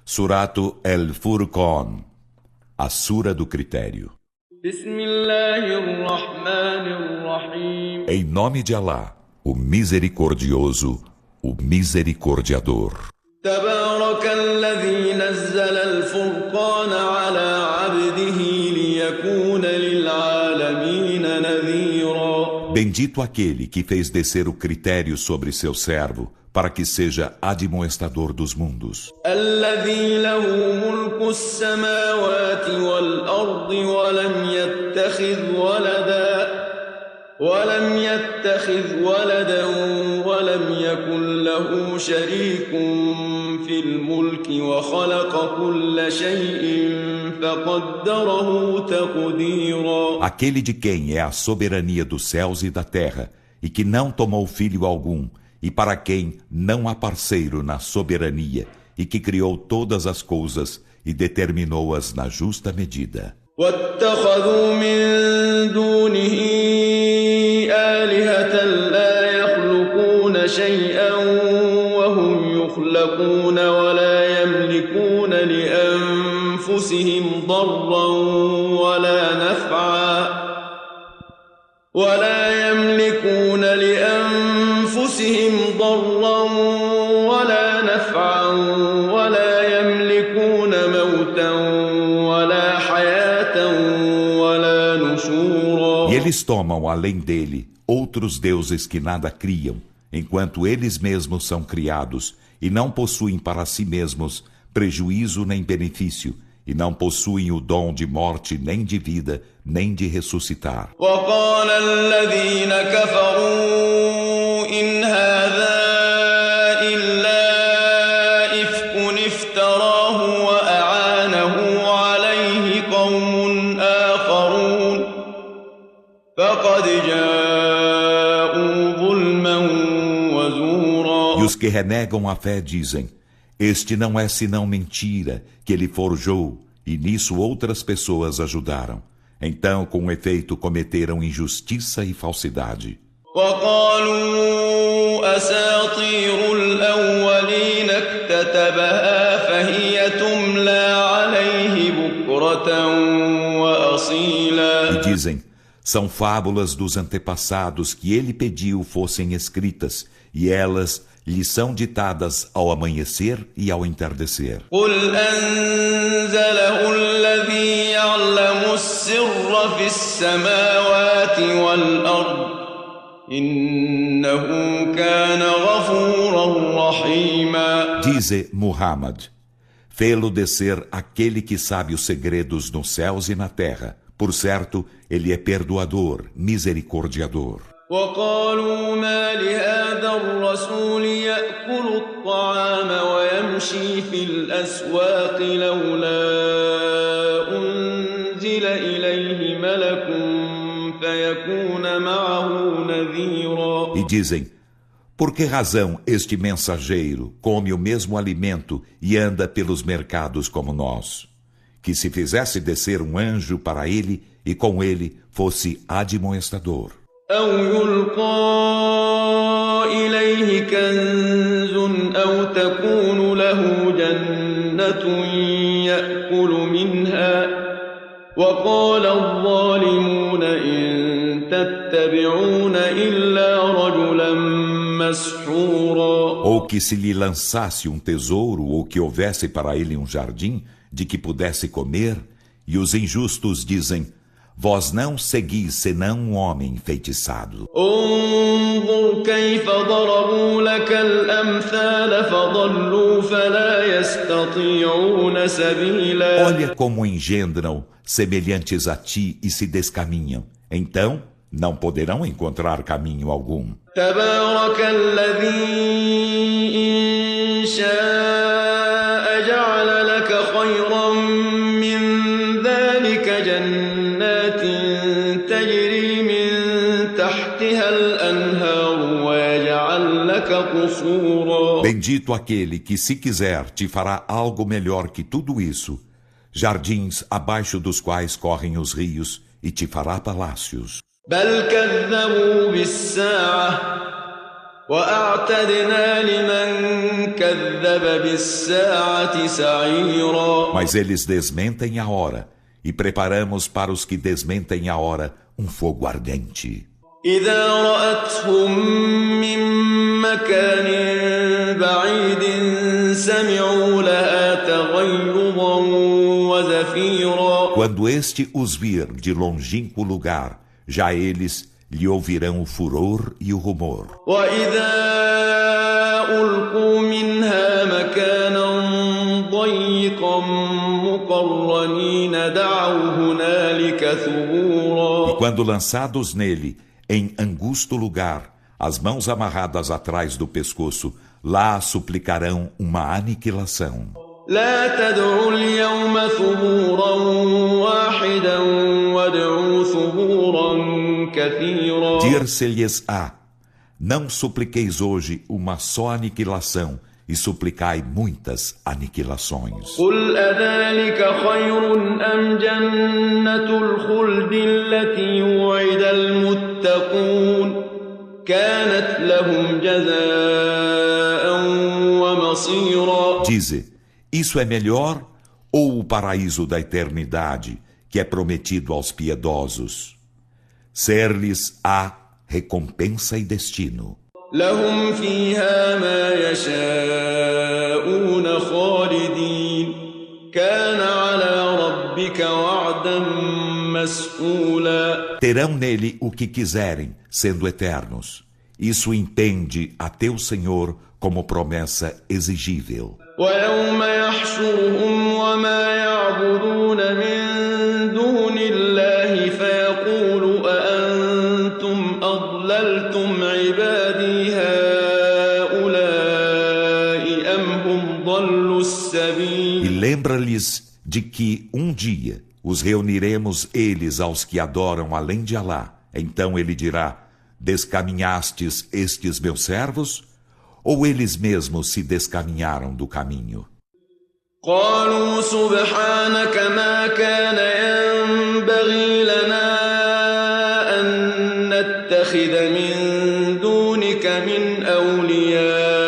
Surato El-Furqan, a Sura do Critério. Em nome de Alá, o Misericordioso, o Misericordiador. تبارك الذي نزل الفرقان على عبده ليكون للعالمين نذيرا. Bendito aquele que fez descer o critério sobre seu servo, para que seja admoestador dos mundos. الذي له ملك السماوات والأرض ولم يتخذ ولدا ولم يكن له شريك في الملك وخلق كل شيء فقدره تقديرا. Aquele de quem é a soberania dos céus e da terra, e que não tomou filho algum, e para quem não há parceiro na soberania, e que criou todas as coisas e determinou-as na justa medida. واتخذوا من دونه آلهة لا يخلقون شيئا وهم يخلقون ولا يملكون لأنفسهم ضرا ولا نفعا ولا يملكون موتا ولا حياة ولا نشورا. E eles tomam, além dele, outros deuses que nada criam, enquanto eles mesmos são criados, e não possuem para si mesmos prejuízo nem benefício, e não possuem o dom de morte nem de vida, nem de ressuscitar. وقال الذين كفروا إن هذا إلا إفك افتراه وأعانه عليه قوم آخرون فقد جاءوا ظلما وزورا. E os que renegam a fé dizem: este não é senão mentira que ele forjou, e nisso outras pessoas ajudaram. Então, com efeito, cometeram injustiça e falsidade. وقالوا أساطير الأولين اكتتبها فهي تملى عليه بكرة وأصيلا. E dizem: são fábulas dos antepassados que ele pediu fossem escritas, e elas lhe são ditadas ao amanhecer e ao entardecer. قل أنزله الذي يعلم السر في السماوات والأرض إنه كان غفورا رحيما. Dize, Muhammad, fê-lo descer aquele que sabe os segredos nos céus e na terra. Por certo, ele é perdoador, misericordiador. وقالوا ما لهذا الرسول يأكل الطعام ويمشي في الأسواق لولا أنزل إليه ملك فيكون معه نذيرا. E dizem: por que razão este mensageiro come o mesmo alimento e anda pelos mercados como nós? Que se fizesse descer um anjo para ele e com ele fosse admoestador. أو يلقى إليه كنز أو تكون له جنة يأكل منها وقال الظالمون إن تتبعون إلا رجلا مسحورا. Ou que se lhe lançasse um tesouro ou que houvesse para ele um jardim de que pudesse comer, e os injustos dizem: vós não seguis senão um homem enfeitiçado. انظر كيف ضربوا لك الأمثال فضلوا فلا يستطيعون سبيلا. Olha como engendram semelhantes a ti e se descaminham. Então, não poderão encontrar caminho algum. تبارك الذي إن شاء جعل لك خيرا من ذلك جنات تجري من تحتها الأنهار ويجعل لك قصورا. Bendito aquele que, se quiser, te fará algo melhor que tudo isso, jardins abaixo dos quais correm os rios, e te fará palácios. بل كذبوا بالساعة وأعتدنا لمن كذب بالساعة سعيرا. Mas eles desmentem a hora, e preparamos para os que desmentem a hora um fogo ardente. إذا رأتهم من مكان بعيد سمعوا لها تغيظا وزفيرا. Quando este os vir de longínquo lugar, já eles lhe ouvirão o furor e o rumor. وإذا ألقوا منها مكانا ضيقا مقرنين دعوا هنالك ثبورا. E quando lançados nele, em angusto lugar, as mãos amarradas atrás do pescoço, lá suplicarão uma aniquilação. لا تدعوا اليوم ثبورا واحدا وادعوا ثبورا كثيرا. Dir-se-lhes-á: não supliqueis hoje uma só aniquilação, e suplicai muitas aniquilações. قل أذلك خير أم جنة الخلد التي وعد المتقون كانت لهم جزاء ومصيرا. Dize: isso é melhor ou o paraíso da eternidade, que é prometido aos piedosos? Ser-lhes a recompensa e destino. لهم فيها ما يشاءون خالدين كان على ربك وعدا مسئولا. Terão nele o que quiserem, sendo eternos. Isso impende a teu Senhor como promessa exigível. ويوم يحشرهم وما يعبدون من دون الله فيقول أأنتم أضللتم عبادي هؤلاء أم هم ضلوا السبيل. E lembra-lhes de que um dia os reuniremos eles aos que adoram além de Alá. Então ele dirá: descaminhastes estes meus servos? Ou eles mesmos se descaminharam do caminho? قالوا سبحانك ما كان ينبغي لنا أن نتخذ من دونك من أولياء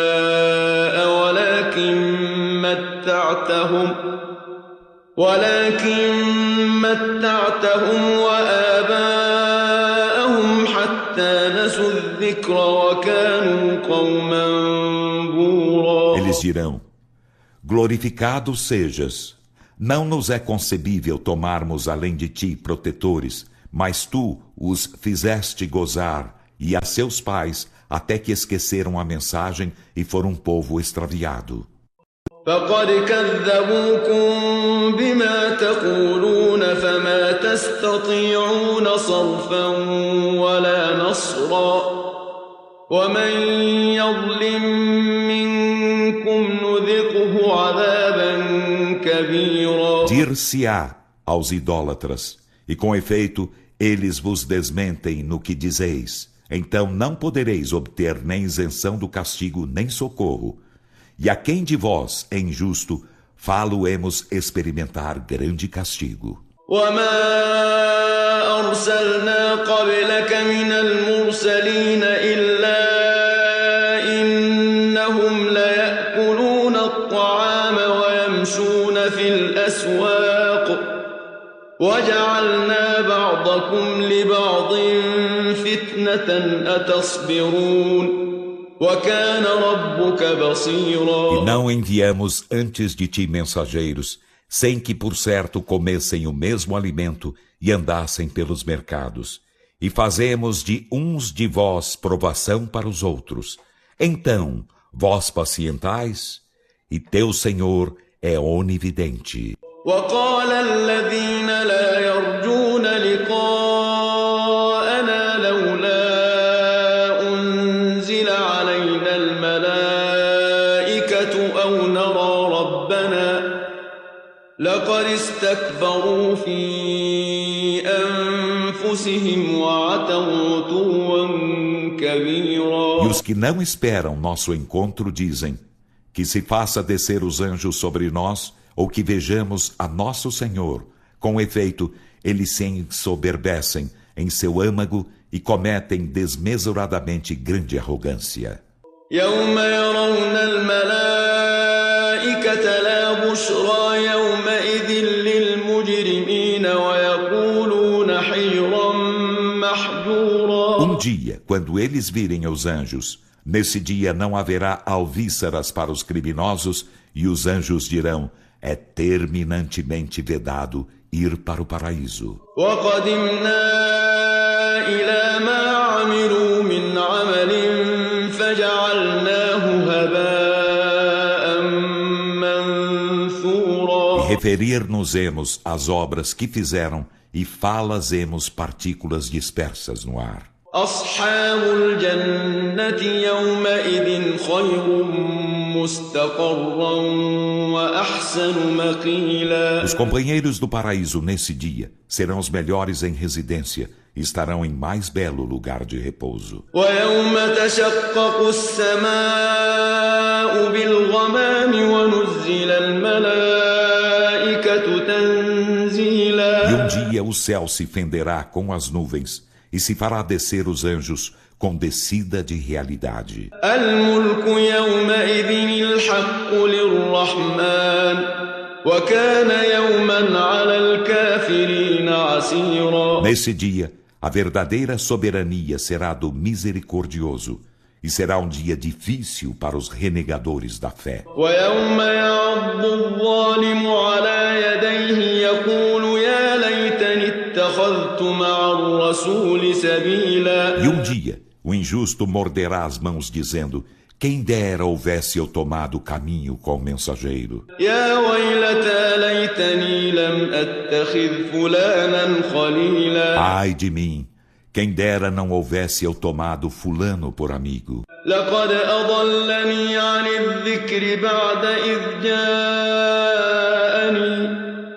ولكن متعتهم وآباءهم حتى نسوا الذكر وكانوا قوما بورا. Eles dirão: glorificado sejas. Não nos é concebível tomarmos além de ti protetores, mas tu os fizeste gozar, e a seus pais, até que esqueceram a mensagem e foram um povo extraviado. فقد كذبوكم بما تقولون فما تستطيعون صرفا ولا نصرا ومن يظلم منكم نذقه عذابا كبيرا. Dir-se-á aos idólatras, e com efeito eles vos desmentem no que dizeis, então não podereis obter nem isenção do castigo nem socorro. E a quem de vós é injusto, fá-lo-emos experimentar grande castigo. وما أرسلنا قبلك من المرسلين إلا إنهم ليأكلون الطعام ويمشون في الأسواق وجعلنا بعضكم لبعض فتنة أتصبرون وكان ربك بصيرا. E não enviamos antes de ti mensageiros, sem que por certo comessem o mesmo alimento e andassem pelos mercados. E fazemos de uns de vós provação para os outros. Então, vós pacientais, e teu Senhor é onividente. وقال الذين لا يرجون لقاءنا لولا أنزل علينا الملائكة أو نرى ربنا لقد استكبروا في أنفسهم وعتوا عتوا كبيرا. E os que não esperam nosso encontro dizem: que se faça descer os anjos sobre nós, ou que vejamos a nosso Senhor. Com efeito, eles se ensoberbecem em seu âmago e cometem desmesuradamente grande arrogância. يوم يرون الملائكة لا بشرى يومئذ للمجرمين ويقولون حجرا محجورا. Dia, quando eles virem os anjos, nesse dia não haverá alvíceras para os criminosos, e os anjos dirão: é terminantemente vedado ir para o paraíso. وقدمنا إلى ما عملوا من عمل فجعلناه هباء منثورا. E referir-nos-emos às obras que fizeram, e falas-emos partículas dispersas no ar. أصحاب الجنة يومئذ خير مستقرا وأحسن مقيلا. Os companheiros do paraíso nesse dia serão os melhores em residência e estarão em mais belo lugar de repouso. ويوم تشقق السماء بالغمام ونزل الملائكة تنزيلا. E dia o céu se fenderá com as nuvens e se fará descer os anjos com descida de realidade. الملك يومئذ الحق للرحمن وكان يوما على الكافرين عسيرا. Nesse dia, a verdadeira soberania será do misericordioso, e será um dia difícil para os renegadores da fé. ويوم يعض الظالم على يديه يقول يا ليتني اتخذت مع الرسول سبيلا. E dia, o injusto morderá as mãos dizendo: quem dera houvesse eu tomado o caminho com o mensageiro. يا ويلتى ليتني لم أتخذ فلانا خليلا. Ai de mim, quem dera não houvesse eu tomado fulano por amigo. لقد أضلني عن الذكر بعد إذ جاءني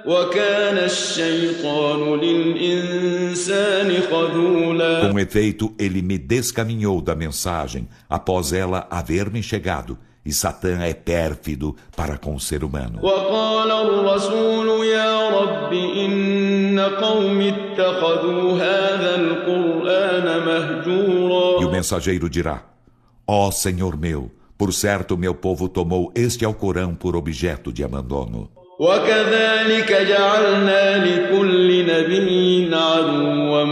وكان الشيطان للإنسان خذولا. Com efeito, ele me descaminhou da mensagem após ela haver me chegado, e Satã é pérfido para com o ser humano. وقال الرسول يا رب إن قوم اتخذوا هذا القرآن مهجورا. E o mensageiro dirá: ó Senhor meu, por certo meu povo tomou este Alcorão por objeto de abandono. وكذلك جعلنا لكل نبي عدوا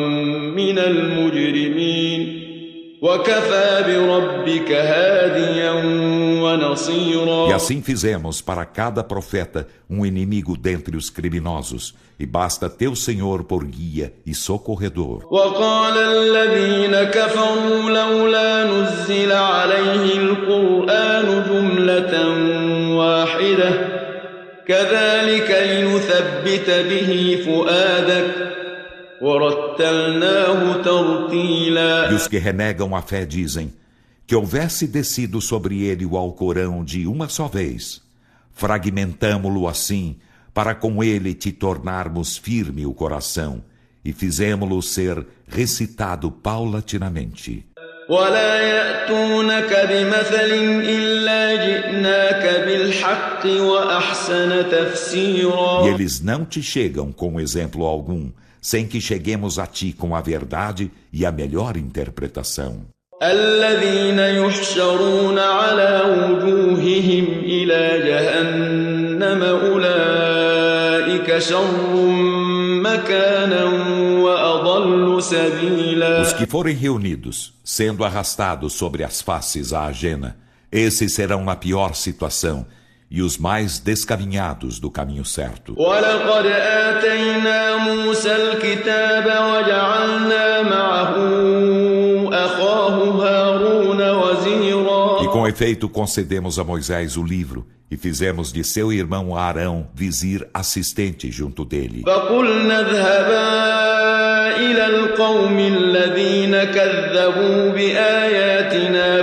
من المجرمين وكفى بربك هاديا ونصيرا. E assim fizemos para cada profeta um inimigo dentre os criminosos, e basta teu Senhor por guia e socorredor. وقال الذين كفروا لولا نزل عليه القرآن جملة واحدة كذلك لنثبت به فؤادك ورتلناه ترتيلا. E os que renegam a fé dizem: que houvesse descido sobre ele o Alcorão de uma só vez, fragmentamo-lo assim, para com ele te tornarmos firme o coração, e fizemo-lo ser recitado paulatinamente. ولا يأتونك بمثل إلا جئناك بالحق وأحسن تفسيرا. E eles não te chegam com exemplo algum, sem que cheguemos a ti com a verdade e a melhor interpretação. الذين يحشرون على وجوههم إلى جهنم أولئك شر مكانا وأضل سبيلا. Os que forem reunidos, sendo arrastados sobre as faces à ajena, esses serão na pior situação e os mais descaminhados do caminho certo. ولقد آتينا موسى الكتاب وجعلنا معه أخاه هارون وزيرا. E com efeito concedemos a Moisés o livro e fizemos de seu irmão Arão vizir assistente junto dele. فقلنا اذهبا إلى القوم الذين كذبوا بآياتنا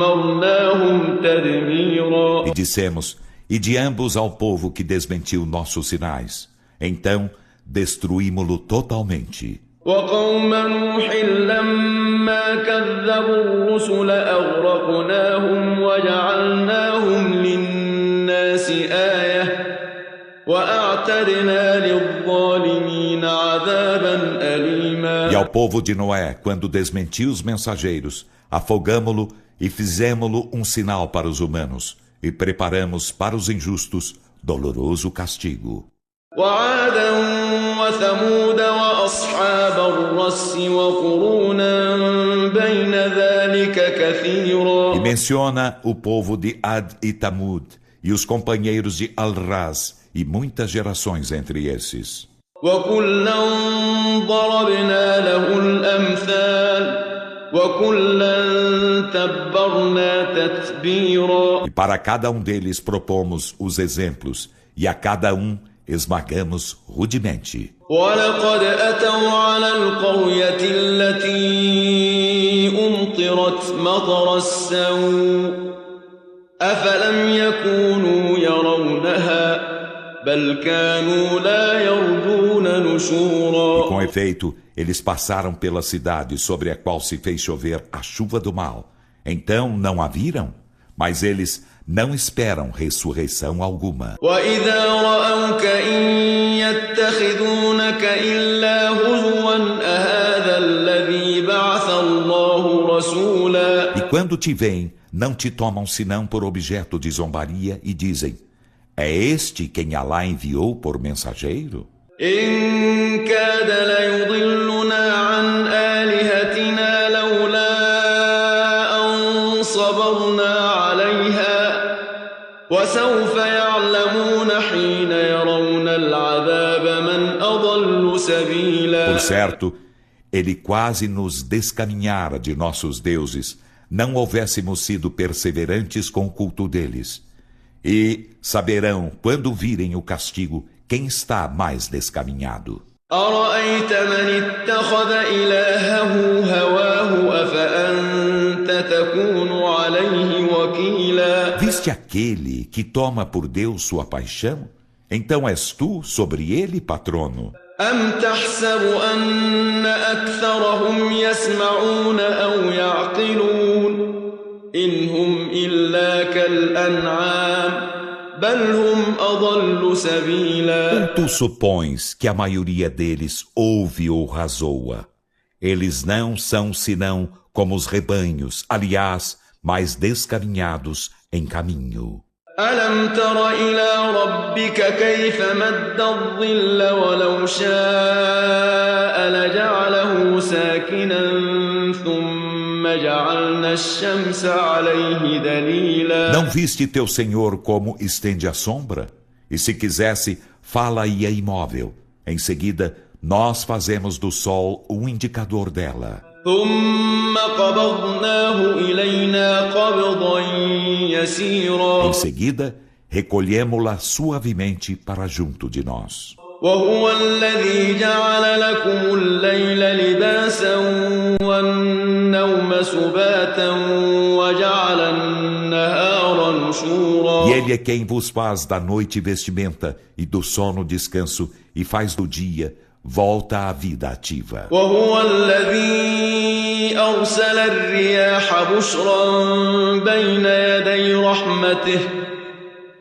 فدمرناهم تدميرا. E dissemos: ide ambos ao povo que desmentiu nossos sinais. Então destruímo-lo totalmente. وقوم نوح لما كذبوا الرسل أغرقناهم وجعلناهم للناس آية وأعتدنا للظالمين عذابا أليما. E ao povo de Noé, quando desmentiu os mensageiros, afogamo-lo e fizemo-lo um sinal para os humanos, e preparamos para os injustos doloroso castigo. وعادا وثمود وأصحاب الرس وقرونا بين ذلك كثيرا. E menciona o povo de Ad e Tamud, e os companheiros de Al-Raz, e muitas gerações entre esses. وكلا ضربنا له الأمثال وكلا تبرنا تتبيرا. E para cada um deles propomos os exemplos, e a cada um esmagamos rudemente. ولقد أتوا على القرية التي أمطرت مطر السوء أفلم يكونوا يرونها بل كانوا لا يرجون نشورا. E com efeito, eles passaram pela cidade sobre a qual se fez chover a chuva do mal. Então não a viram? Mas eles não esperam ressurreição alguma. وإذا رأوك إن يتخذونك إلا هزوا أهذا الذي بعث الله رسولا. E quando te veem, não te tomam senão por objeto de zombaria e dizem: é este quem Alá enviou por mensageiro? إن كاد ليضلنا عن آلهتنا لولا أن صبرنا عليها وسوف يعلمون حين يرون العذاب من أضل سبيلا. Por certo, ele quase nos descaminhara de nossos deuses, não houvéssemos sido perseverantes com o culto deles. E saberão, quando virem o castigo, quem está mais descaminhado. أرأيت من اتخذ إلهه هواه أفأنت تكون عليه وكيلا. Viste aquele que toma por Deus sua paixão? Então és tu sobre ele patrono. أم تحسب أن أكثرهم يسمعون أو يعقلون إن هم إلا كالأنعام بل هم أضل سبيلا. Ou tu supões que a maioria deles ouve ou razoa? Eles não são senão como os rebanhos, aliás, mais descaminhados em caminho. ألم تر إلى ربك كيف مد الظل ولو شاء لجعله ساكنا ثم جعلنا الشمس عليه دليلا. Não viste teu Senhor como estende a sombra? E se quisesse, fala-ia imóvel. Em seguida, nós fazemos do sol um indicador dela. ثم قبضناه إلينا قبضا يسيرا. Em seguida, recolhemo-la suavemente para junto de nós. وهو الذي جعل لكم الليل لباسا والنوم سباتا وجعل النهار نشورا. E ele é quem vos faz da noite vestimenta e do sono descanso e faz do dia volta à vida ativa. وهو الذي أرسل الرياح بشرا بين يدي رحمته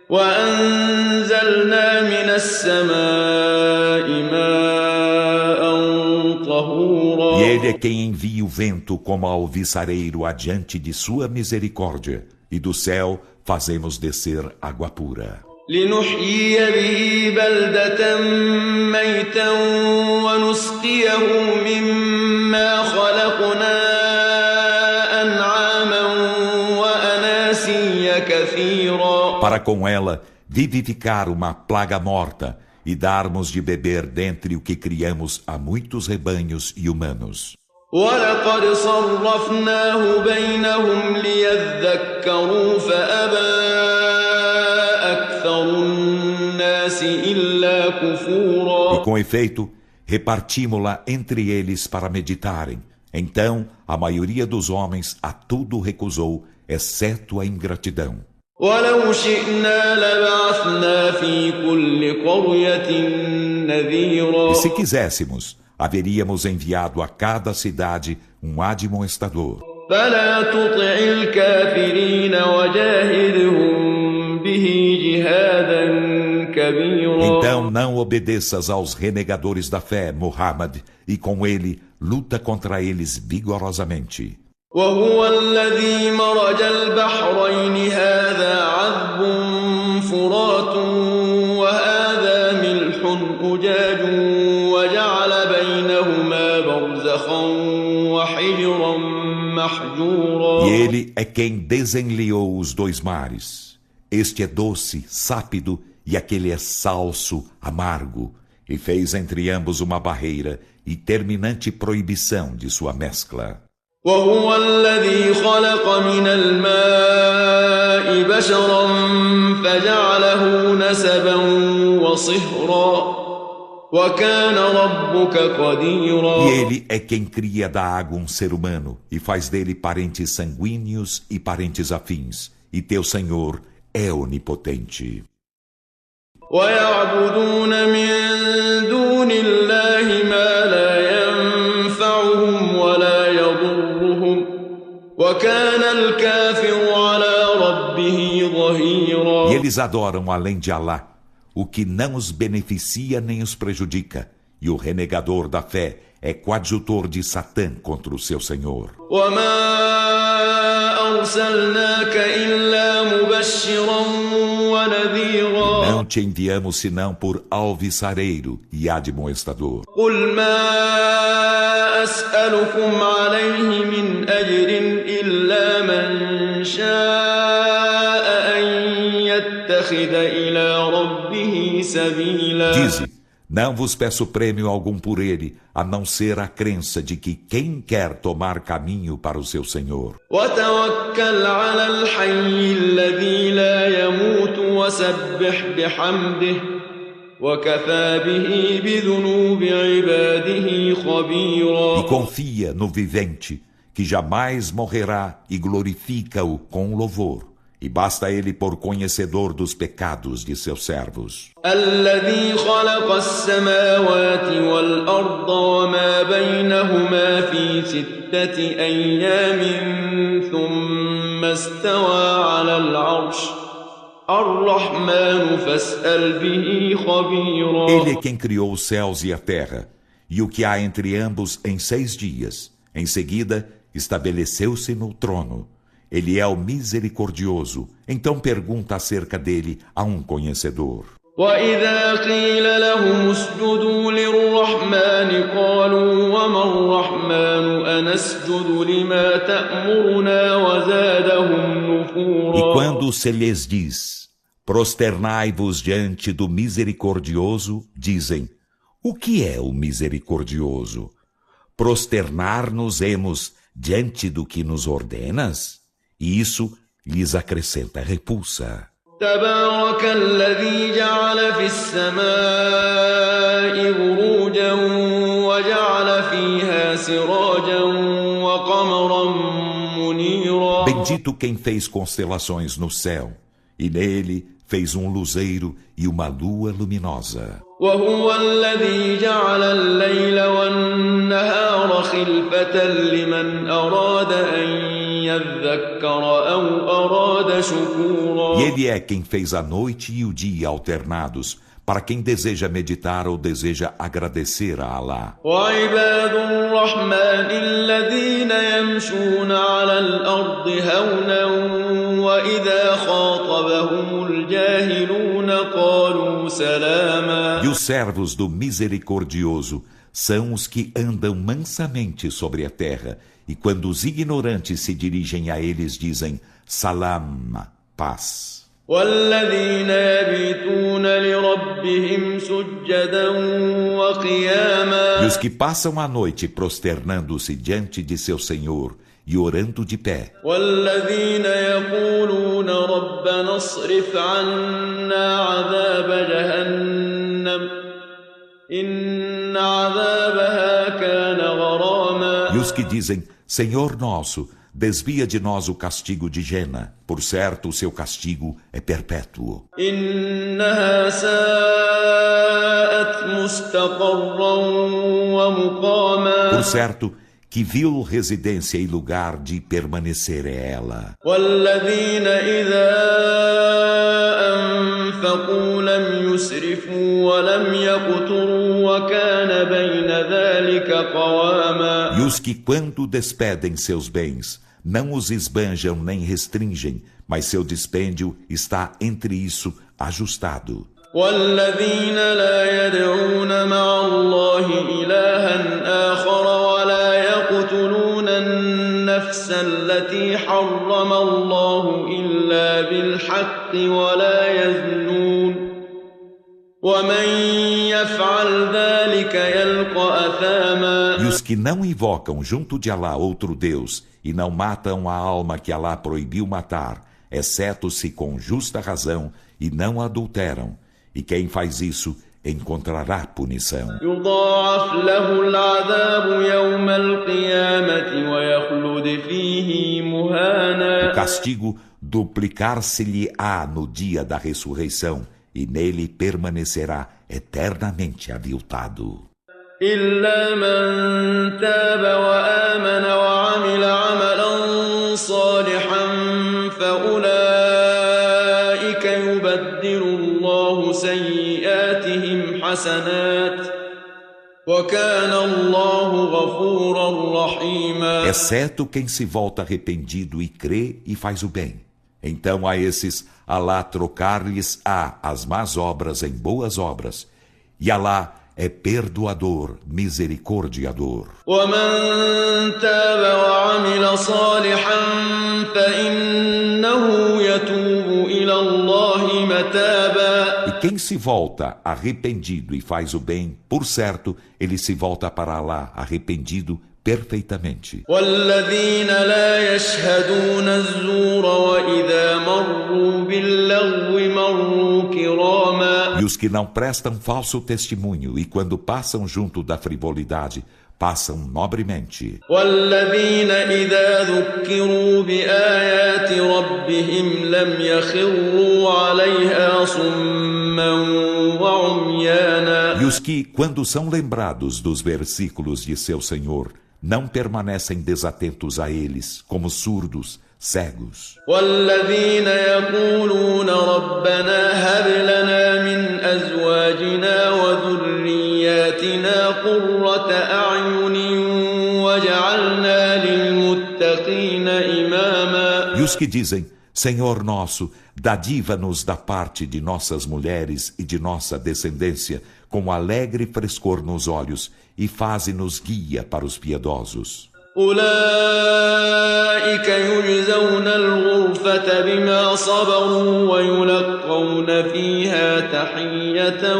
وأنزلنا من السماء ماء طهورا. E ele é quem envia o vento como alviçareiro adiante de sua misericórdia, e do céu fazemos descer água pura. لنحيي به بلدة ميتا ونسقيه مما خلقنا أنعاما وأناسيا كثيرا. Para com ela vivificar uma plaga morta e darmos de beber dentre o que criamos a muitos rebanhos e humanos. ولقد صرفناه بينهم ليذكروا فأبى E com efeito, repartimos-la entre eles para meditarem. Então, a maioria dos homens a tudo recusou, exceto a ingratidão. ولو شئنا لبعثنا في كل قرية نذيرا. E se quiséssemos, haveríamos enviado a cada cidade um admoestador. فلا تطع الكافرين وجاهدهم به جهادا كبيرا Então não obedeças aos renegadores da fé, Muhammad, e com ele luta contra eles vigorosamente. وهو الذي مرج البحرين هذا عذب فرات وهذا ملح أجاج وجعل بينهما برزخا وحجرا محجورا. E ele é quem desenliou os dois mares. Este é doce, sápido, e aquele é salso, amargo, e fez entre ambos uma barreira e terminante proibição de sua mescla. وهو الذي خلق من الماء بشرا فجعله نسبا وصهرا وكان ربك قديرا. E ele é quem cria da água um ser humano e faz dele parentes sanguíneos e parentes afins. E teu Senhor é onipotente. ويعبدون من دون الله ما لا ينفعهم ولا يضرهم وكان الكافر على ربه ظهيرا. E eles adoram além de Alá o que não os beneficia nem os prejudica. E o renegador da fé é coadjutor de Satã contra o seu Senhor. وما أرسلناك إلا مبشرا ونذيرا. Não te enviamos senão por alvissareiro e admoestador. قل ما أسألكم عليه من أجر إلا من شاء أن يتخذ إلى ربه سبيلا. Dize, não vos peço prêmio algum por ele, a não ser a crença de que quem quer tomar caminho para o seu Senhor. وتوكل على الحي الذي لا يموت وسبح بحمده وكفى به بذنوب عباده خبيرا. E confia no vivente, que jamais morrerá, e glorifica-o com louvor. E basta ele por conhecedor dos pecados de seus servos. الذي خلق السماوات والأرض وما بينهما في 6 أيام ثم استوى على العرش الرحمن فاسأل به خبيرا. Ele é quem criou os céus e a terra, e o que há entre ambos em 6 dias. Em seguida, estabeleceu-se no trono. Ele é o misericordioso. Então pergunta acerca dele a um conhecedor. وإذا قيل لهم اسجدوا للرحمن قالوا وما الرحمن أنسجد لما تأمرنا وزادهم نفورا. E quando se lhes diz, prosternai-vos diante do misericordioso, dizem, o que é o misericordioso? Prosternar-nos-emos diante do que nos ordenas? E isso lhes acrescenta repulsa. تبارك الذي جعل في السماء بروجا وجعل فيها سراجا وقمرا منيرا. Bendito quem fez constelações no céu, e nele fez um luzeiro e uma lua luminosa. وهو الذي جعل الليل والنهار خلفة لمن أراد أن يذكر أو أراد شكورا. E ele é quem fez a noite e o dia alternados, para quem deseja meditar ou deseja agradecer a Alá. وعباد الرحمن الذين يمشون على الأرض هونا وإذا خاطبهم الجاهلون قالوا سلاما. E os servos do misericordioso são os que andam mansamente sobre a terra, e quando os ignorantes se dirigem a eles dizem Salam, paz. والذين يبيتون لربهم سجدا وقياما. E os que passam a noite prosternando-se diante de seu Senhor e orando de pé. والذين يقولون ربنا اصرف عنا عذاب جهنم إن عذابها كان غراما. E os que dizem, Senhor nosso, desvia de nós o castigo de Jena. Por certo, o seu castigo é perpétuo. إنها ساءت مستقرا ومقاما. Por certo, Que vil residência e lugar de permanecer é ela. والذين إذا أنفقوا لم يسرفوا ولم يقتروا وكان بين ذلك قواما. E os que, quando despedem seus bens, não os esbanjam nem restringem, mas seu dispêndio está entre isso ajustado. والذين لا يدعون مع الله إلها آخر ولا يقتلون النفس التي حرم الله إلا بالحق ولا يزنون ومن يفعل ذلك يلقى أثاما. E os que não invocam junto de Alá outro Deus e não matam a alma que Alá proibiu matar, exceto se com justa razão, e não adulteram, e quem faz isso encontrará punição. يضاعف له العذاب يوم القيامة ويخلد فيه مهانا. O castigo duplicar-se-lhe-á no dia da ressurreição, e nele permanecerá eternamente aviltado. إلا من تاب وآمن وعمل عملا صالحا فأولئك يبدل الله سيئاتهم حسنات وكان الله غفورا رحيما. Exceto quem se volta arrependido e crê e faz o bem. Então a esses Alá trocar-lhes-á as más obras em boas obras, e Alá é perdoador, misericordiador. ومن تاب وعمل صالحا فإنه يتوب إلى الله متابا. E quem se volta arrependido e faz o bem, por certo, ele se volta para Alá arrependido perfeitamente. والذين لا يشهدون الزور وإذا مروا باللغو مروا كراما. E os que não prestam falso testemunho e quando passam junto da frivolidade, passam nobremente. والذين إذا ذكروا بآيات ربهم لم يخروا عليها صما وعميانا. E os que, quando são lembrados dos versículos de seu Senhor, não permanecem desatentos a eles, como surdos, cegos. والذين يقولون ربنا هب لنا من أزواجنا وذرياتنا قرة أعين واجعلنا للمتقين إماما. E os que dizem, Senhor nosso, dadiva-nos da parte de nossas mulheres e de nossa descendência, com alegre frescor nos olhos, e faze-nos guia para os piedosos. أولئك يجزون الغرفة بما صبروا ويلقون فيها تحية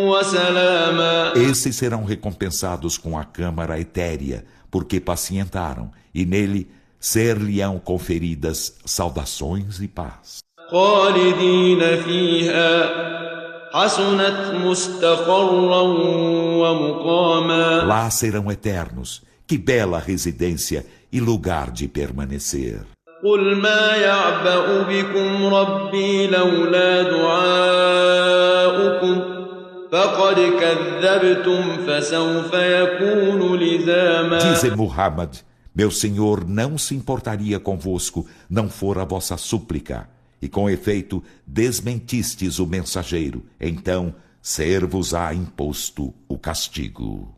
وسلاما. Esses serão recompensados com a câmara etérea, porque pacientaram, e nele ser-lhe-ão conferidas saudações e paz. خالدين فيها حسنت مستقرا ومقاما. Lá serão eternos. Que bela residência e lugar de permanecer. قل ما يعبأ بكم ربي لولا دعاؤكم فقد كذبتم فسوف يكون لزاما. Dize Muhammad, meu Senhor não se importaria convosco, não for a vossa súplica. E com efeito, desmentistes o mensageiro. Então, ser-vos-á imposto o castigo.